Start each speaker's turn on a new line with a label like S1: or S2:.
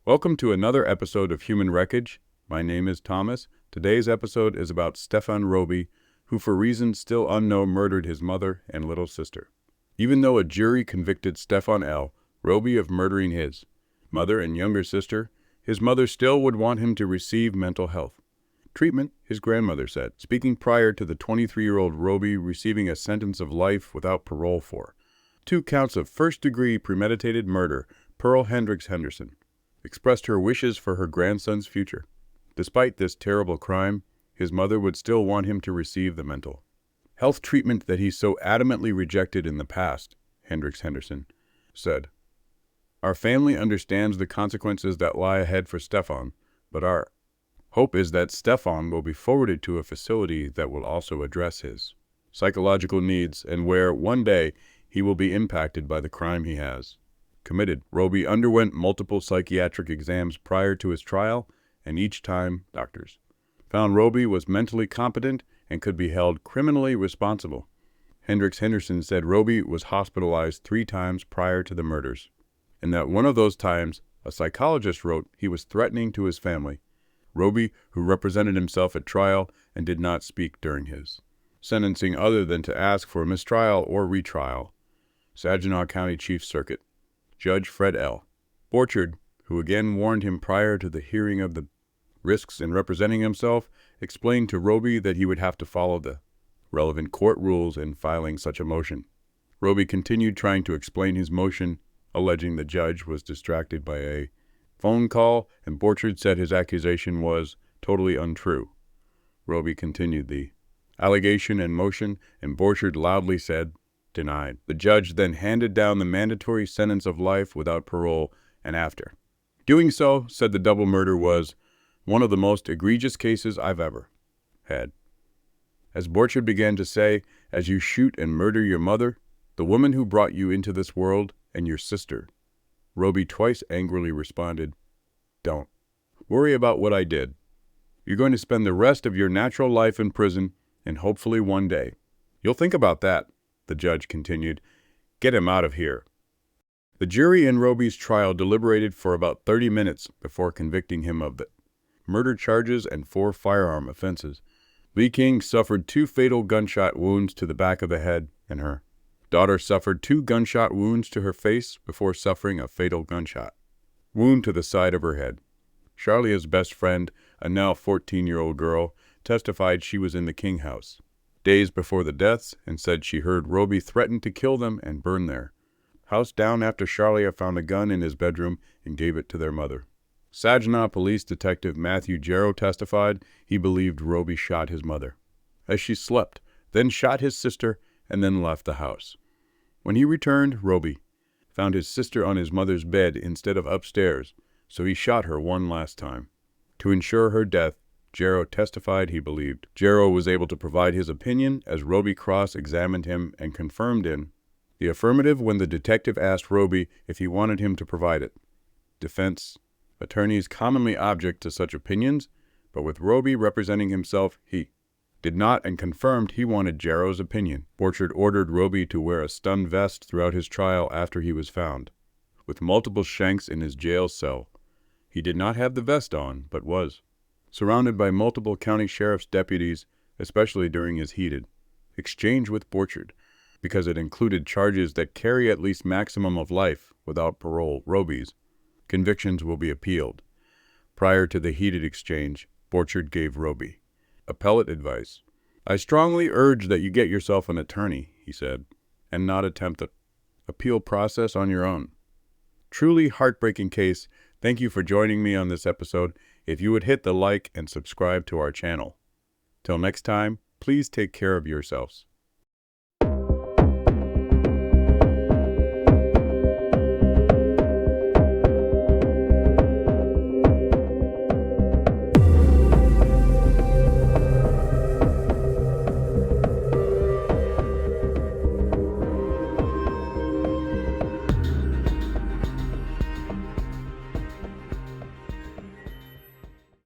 S1: Welcome to another episode of Human Wreckage. My name is Thomas. Today's episode is about Stefan Roby, who for reasons still unknown murdered his mother and little sister. Even though a jury convicted Stephon L, Roby of murdering his mother and younger sister, his mother still would want him to receive mental health treatment, his grandmother said, speaking prior to the 23-year-old Roby receiving a sentence of life without parole for 2 counts of first-degree premeditated murder. Pearl Hendricks Henderson expressed her wishes for her grandson's future. Despite this terrible crime, his mother would still want him to receive the mental health treatment that he so adamantly rejected in the past, Hendricks Henderson said. Our family understands the consequences that lie ahead for Stefan, but our hope is that Stefan will be forwarded to a facility that will also address his psychological needs and where one day he will be impacted by the crime he has committed. Roby underwent multiple psychiatric exams prior to his trial, and each time doctors found Roby was mentally competent and could be held criminally responsible. Hendricks Henderson said Roby was hospitalized 3 times prior to the murders, and that one of those times, a psychologist wrote he was threatening to his family. Roby, who represented himself at trial and did not speak during his sentencing other than to ask for a mistrial or retrial. Saginaw County Chief Circuit Judge Fred L. Borchard, who again warned him prior to the hearing of the risks in representing himself, explained to Roby that he would have to follow the relevant court rules in filing such a motion. Roby continued trying to explain his motion, alleging the judge was distracted by a phone call, and Borchard said his accusation was totally untrue. Roby continued the allegation and motion, and Borchard loudly said, denied. The judge then handed down the mandatory sentence of life without parole, and after doing so, said the double murder was one of the most egregious cases I've ever had. As Borchard began to say, as you shoot and murder your mother, the woman who brought you into this world, and your sister, Roby twice angrily responded, don't worry about what I did. You're going to spend the rest of your natural life in prison, and hopefully one day you'll think about that, the judge continued. Get him out of here. The jury in Roby's trial deliberated for about 30 minutes before convicting him of the murder charges and 4 firearm offenses. Lee King suffered 2 fatal gunshot wounds to the back of the head, and her daughter suffered 2 gunshot wounds to her face before suffering a fatal gunshot wound to the side of her head. Charlia's best friend, a now 14-year-old girl, testified she was in the King house days before the deaths and said she heard Roby threaten to kill them and burn their house down after Charlia found a gun in his bedroom and gave it to their mother. Saginaw Police Detective Matthew Jarrow testified he believed Roby shot his mother as she slept, then shot his sister, and then left the house. When he returned, Roby found his sister on his mother's bed instead of upstairs, so he shot her one last time. To ensure her death, Jarrow testified he believed. Jarrow was able to provide his opinion as Roby cross-examined him and confirmed in the affirmative when the detective asked Roby if he wanted him to provide it. Defense attorneys commonly object to such opinions, but with Roby representing himself, he did not and confirmed he wanted Jarrow's opinion. Borchard ordered Roby to wear a stun vest throughout his trial after he was found, with multiple shanks in his jail cell. He did not have the vest on, but was surrounded by multiple county sheriff's deputies, especially during his heated exchange with Borchard, because it included charges that carry at least maximum of life without parole. Roby's convictions will be appealed. Prior to the heated exchange, Borchard gave Roby appellate advice. I strongly urge that you get yourself an attorney, he said, and not attempt the appeal process on your own. Truly heartbreaking case. Thank you for joining me on this episode. If you would hit the like and subscribe to our channel. Till next time, please take care of yourselves.